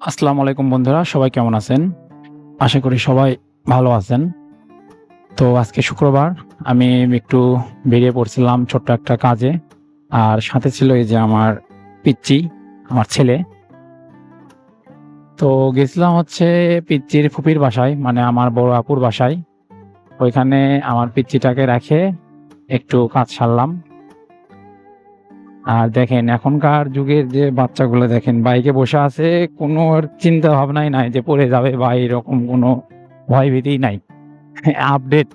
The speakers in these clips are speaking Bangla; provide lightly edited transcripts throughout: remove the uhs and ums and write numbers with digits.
আসসালামু আলাইকুম বন্ধুরা, সবাই কেমন আছেন? আশা করি সবাই ভালো আছেন। তো আজকে শুক্রবার আমি একটু বেরিয়ে পড়ছিলাম ছোট্ট একটা কাজে। আর সাথে ছিল এই যে আমার পিচ্চি, আমার ছেলে। তো গেছিলাম হচ্ছে পিচ্চির ফুপির বাসায়, মানে আমার বড় আপুর বাসায়। ওইখানে আমার পিচ্চিটাকে রেখে একটু কাজ সারলাম। আর দেখেন এখনকার যুগের যে বাচ্চাগুলো দেখেন বাইকে বসে আছে, কোনো ওর চিন্তা ভাবনাই নাই যে পড়ে যাবে বা এরকম কোনো ভয়ভীতিই নাই। আপডেট,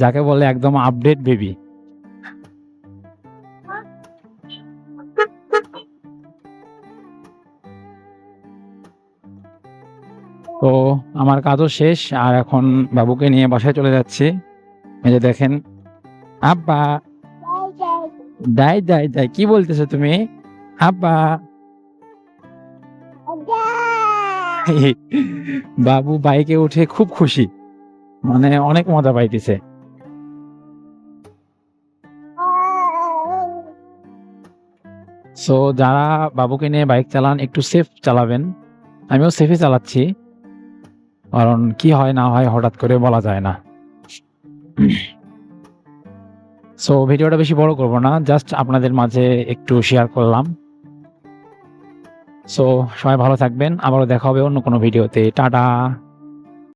যাকে বলে একদম আপডেট বেবি। তো আমার কাজও শেষ আর এখন বাবুকে নিয়ে বাসায় চলে যাচ্ছি। এই যে দেখেন, আব্বা, দাই দাই দাই, কি বলতেছো তুমি? আব্বা। বাবু বাইকে উঠে খুব খুশি, মানে অনেক মজা পাইতেছে। সো যারা বাবুকে নিয়ে বাইক চালান একটু সেফ চালাবেন। আমিও সেফই চালাচ্ছি, কারণ কি হয় না হয় হঠাৎ করে বলা যায় না। সো ভিডিওটা বেশি বড় করব না, জাস্ট আপনাদের মাঝে একটু শেয়ার করলাম। সো সবাই ভালো থাকবেন, আবারও দেখা হবে অন্য কোনো ভিডিওতে। টাটা।